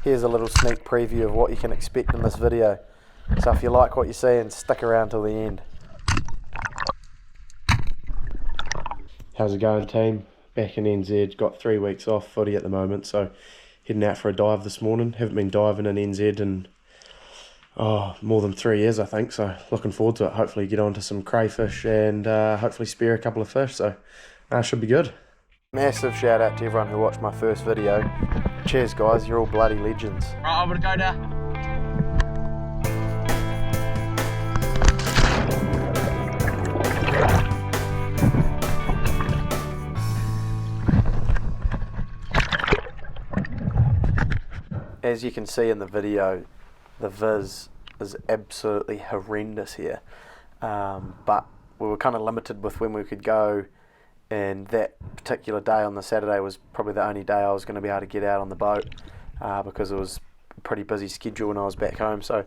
Here's a little sneak preview of what you can expect in this video. So if you like what you see, and stick around till the end. How's it going, team? Back in NZ, got 3 weeks off footy at the moment, so heading out for a dive this morning. Haven't been diving in NZ in more than 3 years, I think, so looking forward to it. Hopefully get onto some crayfish and hopefully spear a couple of fish, so should be good. Massive shout out to everyone who watched my first video. Cheers guys, you're all bloody legends. Right, I'm gonna go now. As you can see in the video, the viz is absolutely horrendous here, but we were kind of limited with when we could go, and that particular day on the Saturday was probably the only day I was going to be able to get out on the boat because it was a pretty busy schedule when I was back home. So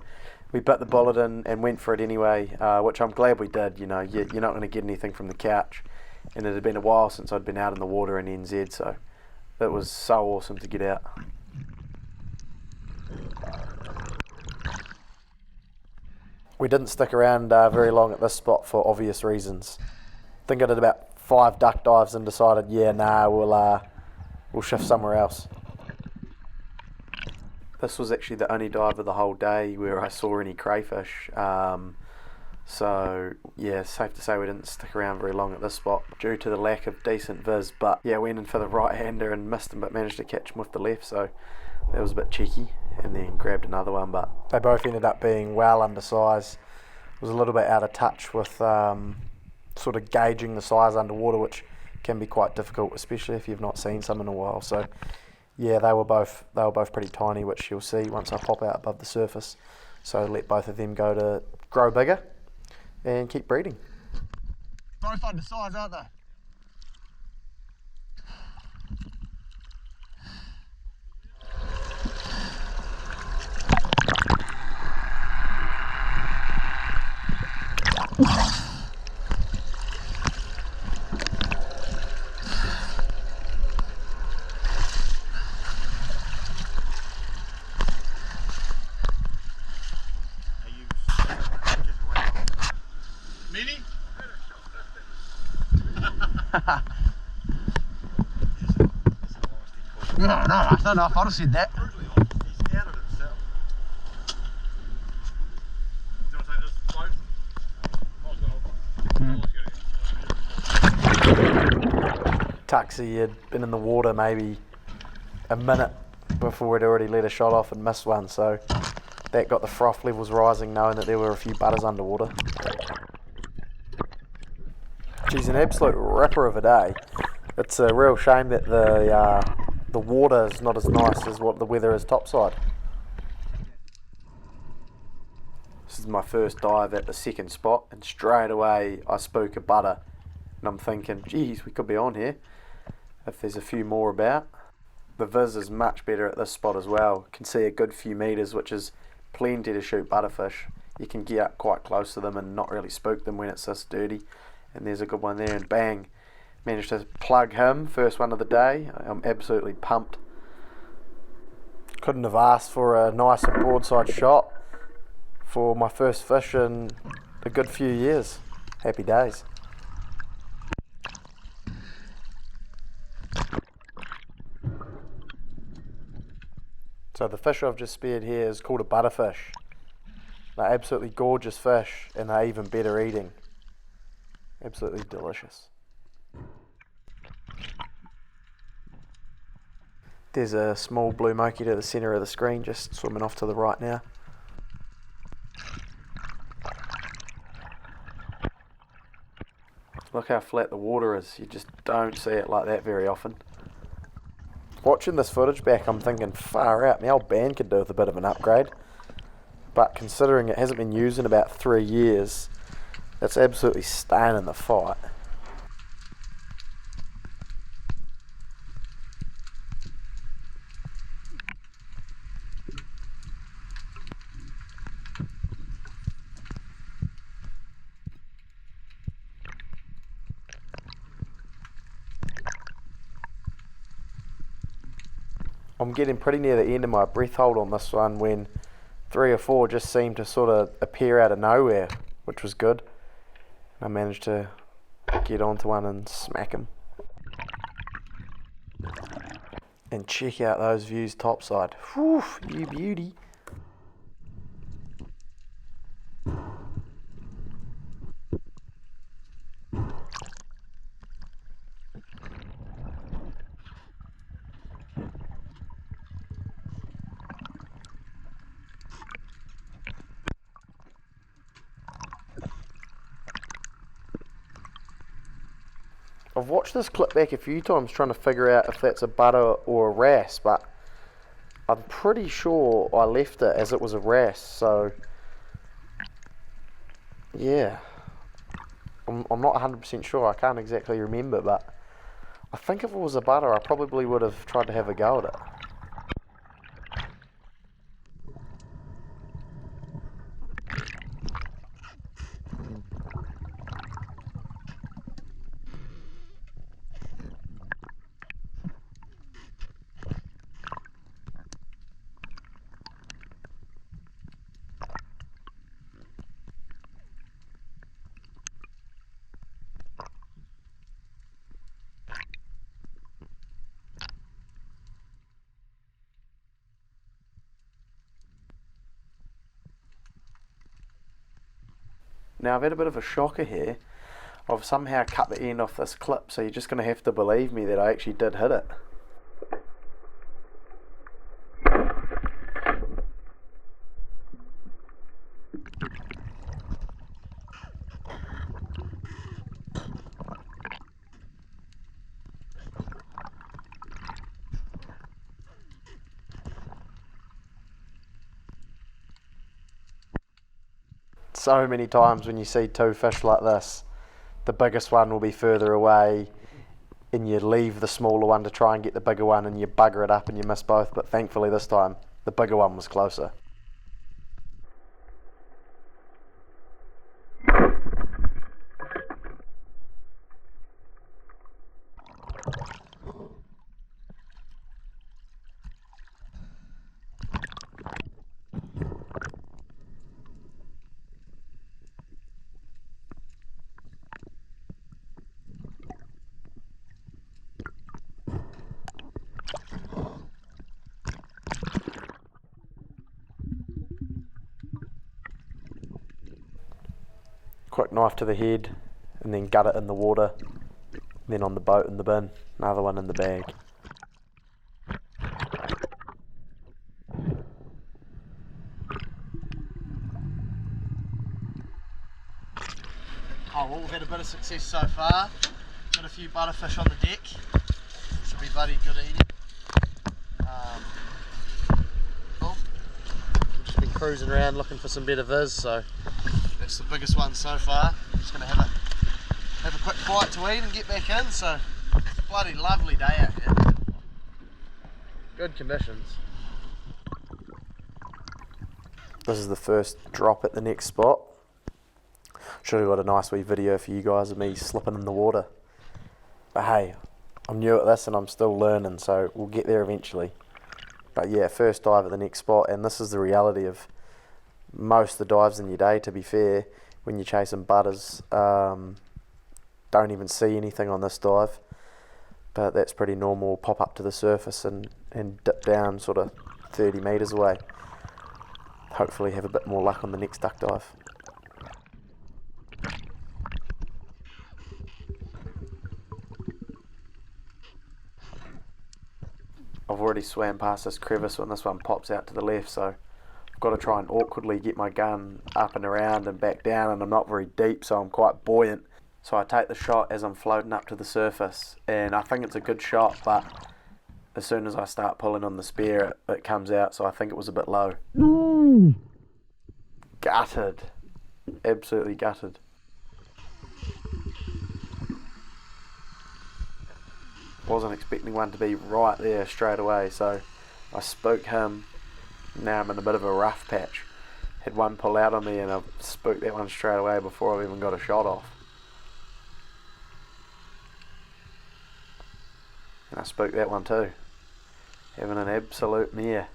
we bit the bullet and went for it anyway, which I'm glad we did. You know, you're not going to get anything from the couch, and it had been a while since I'd been out in the water in NZ, so it was so awesome to get out. We didn't stick around very long at this spot for obvious reasons. I think I did about 5 duck dives and decided, yeah, nah, we'll shift somewhere else. This was actually the only dive of the whole day where I saw any crayfish. So yeah, safe to say we didn't stick around very long at this spot due to the lack of decent viz. But yeah, went in for the right hander and missed him, but managed to catch him with the left, so that was a bit cheeky. And then grabbed another one, but they both ended up being well undersized. It was a little bit out of touch with sort of gauging the size underwater, which can be quite difficult, especially if you've not seen some in a while. So yeah, they were both pretty tiny, which you'll see once I pop out above the surface. So let both of them go to grow bigger and keep breeding. Both undersized, aren't they? Meaning? No, I don't know if I'd have said that. He's out of himself. Do you want to take this float? Tuxie had been in the water maybe a minute before we'd already let a shot off and missed one, so that got the froth levels rising, knowing that there were a few butters underwater. Geez, an absolute ripper of a day. It's a real shame that the water is not as nice as what the weather is topside. This is my first dive at the second spot, and straight away I spook a butter, and I'm thinking, geez, we could be on here if there's a few more about. The viz is much better at this spot as well. Can see a good few meters, which is plenty to shoot butterfish. You can get up quite close to them and not really spook them when it's this dirty. And there's a good one there, and bang, managed to plug him, first one of the day. I'm absolutely pumped. Couldn't have asked for a nicer broadside shot for my first fish in a good few years. Happy days. So the fish I've just speared here is called a butterfish. They're absolutely gorgeous fish, and they're even better eating. Absolutely delicious. There's a small blue monkey to the centre of the screen, just swimming off to the right now. Look how flat the water is. You just don't see it like that very often. Watching this footage back, I'm thinking, far out, my old band could do with a bit of an upgrade. But considering it hasn't been used in about 3 years, it's absolutely staying in the fight. I'm getting pretty near the end of my breath hold on this one when 3 or 4 just seemed to sort of appear out of nowhere, which was good. I managed to get onto one and smack him. And check out those views topside. Whew, you beauty. I've watched this clip back a few times trying to figure out if that's a butter or a wrasse, but I'm pretty sure I left it as it was a wrasse, so yeah. I'm not 100% sure, I can't exactly remember, but I think if it was a butter I probably would have tried to have a go at it. Now I've had a bit of a shocker here. I've somehow cut the end off this clip, so you're just going to have to believe me that I actually did hit it. So many times when you see 2 fish like this, the biggest one will be further away and you leave the smaller one to try and get the bigger one and you bugger it up and you miss both, but thankfully this time the bigger one was closer. Quick knife to the head and then gut it in the water, then on the boat in the bin, another one in the bag. Oh well, we've had a bit of success so far. Got a few butterfish on the deck. Should be bloody good eating. Cool. We've just been cruising around looking for some better viz, so that's the biggest one so far. Just gonna have a quick bite to eat and get back in. So it's a bloody lovely day out here. Good conditions. This is the first drop at the next spot. Should have got a nice wee video for you guys of me slipping in the water. But hey, I'm new at this and I'm still learning, so we'll get there eventually. But yeah, first dive at the next spot, and this is the reality of most of the dives in your day, to be fair. When you're chasing butters, don't even see anything on this dive, but that's pretty normal. Pop up to the surface and dip down sort of 30 metres away. Hopefully have a bit more luck on the next duck dive. I've already swam past this crevice when this one pops out to the left, so I've got to try and awkwardly get my gun up and around and back down, and I'm not very deep, so I'm quite buoyant. So I take the shot as I'm floating up to the surface, and I think it's a good shot, but as soon as I start pulling on the spear, it comes out, so I think it was a bit low. Gutted. Absolutely gutted. Wasn't expecting one to be right there straight away, so I spooked him. Now I'm in a bit of a rough patch. Had one pull out on me and I spooked that one straight away before I've even got a shot off. And I spooked that one too. having an absolute mare.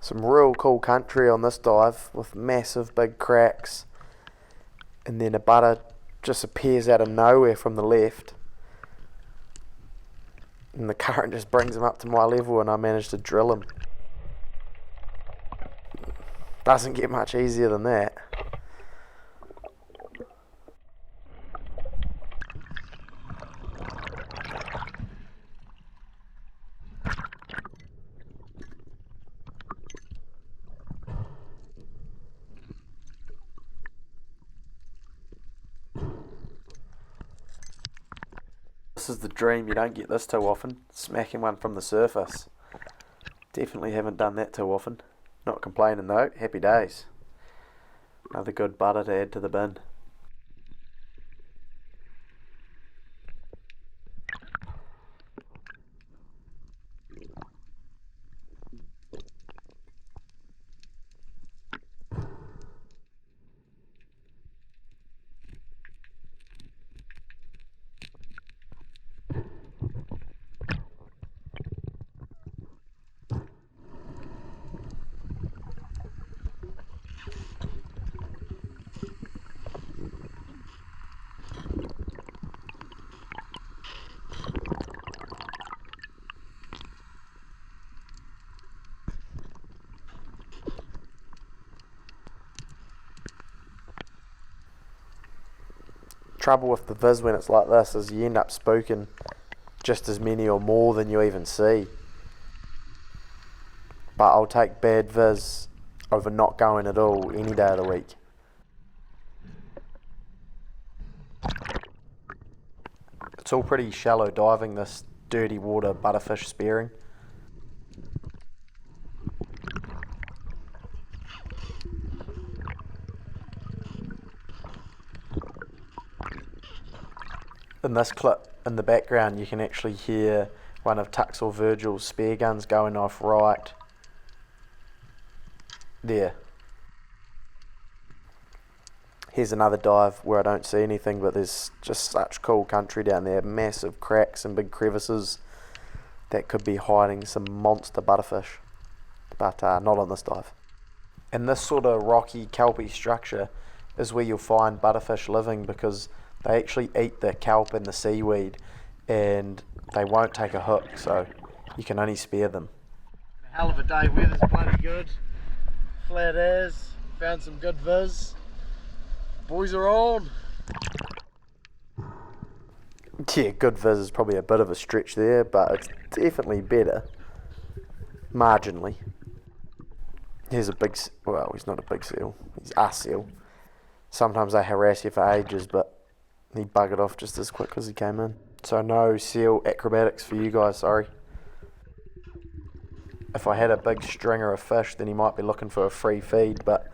Some real cool country on this dive with massive big cracks, and then a butter just appears out of nowhere from the left, and the current just brings him up to my level and I manage to drill him. Doesn't get much easier than that. This is the dream, you don't get this too often, smacking one from the surface. Definitely haven't done that too often. Not complaining though, happy days. Another good butter to add to the bin. Trouble with the viz when it's like this is you end up spooking just as many or more than you even see. But I'll take bad viz over not going at all any day of the week. It's all pretty shallow diving, this dirty water butterfish spearing. In this clip, in the background, you can actually hear one of Tuck's or Virgil's spear guns going off right there. Here's another dive where I don't see anything, but there's just such cool country down there. Massive cracks and big crevices that could be hiding some monster butterfish, but not on this dive. And this sort of rocky, kelpy structure is where you'll find butterfish living, because they actually eat the kelp and the seaweed and they won't take a hook, so you can only spear them. A hell of a day, weather's bloody good. Flat as, found some good viz. Boys are on. Yeah, good viz is probably a bit of a stretch there, but it's definitely better. Marginally. Here's a big, well, he's not a big seal, he's a seal. Sometimes they harass you for ages, but he buggered off just as quick as he came in. So no seal acrobatics for you guys, sorry. If I had a big stringer of fish, then he might be looking for a free feed, but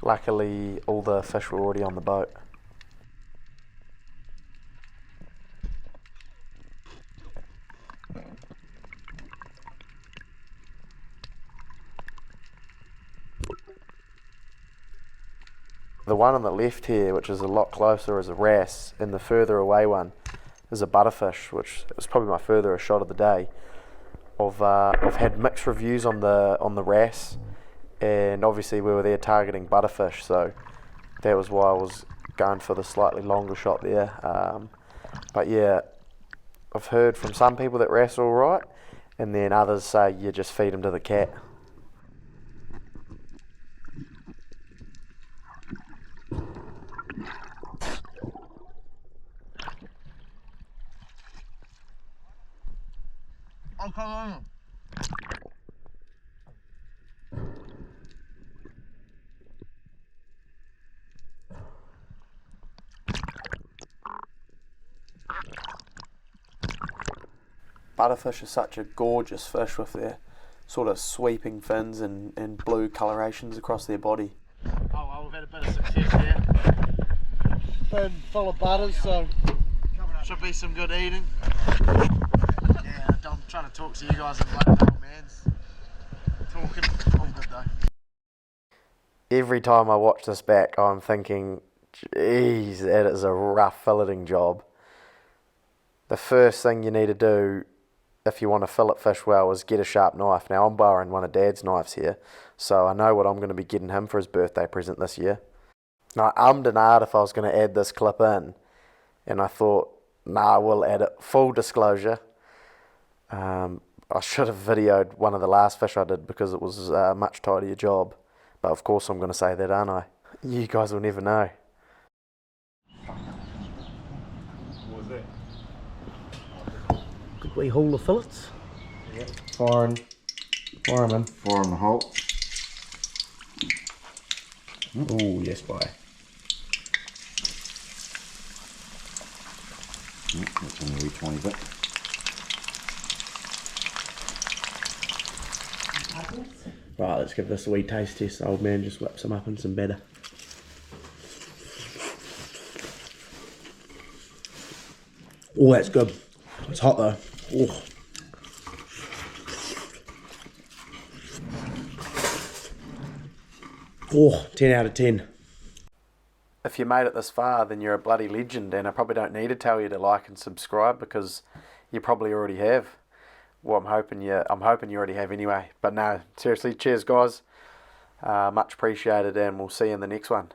luckily all the fish were already on the boat. The one on the left here, which is a lot closer, is a wrasse, and the further away one is a butterfish, which was probably my furthest shot of the day. I've had mixed reviews on the wrasse, and obviously we were there targeting butterfish, so that was why I was going for the slightly longer shot there. But yeah, I've heard from some people that wrasse are alright, and then others say you just feed them to the cat. Oh, come on. Butterfish are such a gorgeous fish with their sort of sweeping fins and blue colorations across their body. Oh well, we've had a bit of success here. Fin full of butters, so should be some good eating. Yeah, I'm trying to talk to you guys and let it man's talking. All good though. Every time I watch this back, I'm thinking, geez, that is a rough filleting job. The first thing you need to do if you want to fillet fish well is get a sharp knife. Now, I'm borrowing one of Dad's knives here, so I know what I'm going to be getting him for his birthday present this year. Now, I ummed and ahed if I was going to add this clip in, and I thought, nah, we'll add it. Full disclosure, I should have videoed one of the last fish I did because it was a much tidier job. But of course I'm going to say that, aren't I? You guys will never know. What was that? Good wee haul of fillets. Yeah. Firing them. Fire in the hole. Oh, yes, boy. That's only a wee 20 bit. Right, let's give this a wee taste test. The old man just whips them up in some batter. Oh, that's good. It's hot though. Oh. Oh, 10 out of 10. If you made it this far, then you're a bloody legend, and I probably don't need to tell you to like and subscribe because you probably already have. Well, I'm hoping you already have anyway. But no, seriously, cheers guys. Much appreciated, and we'll see you in the next one.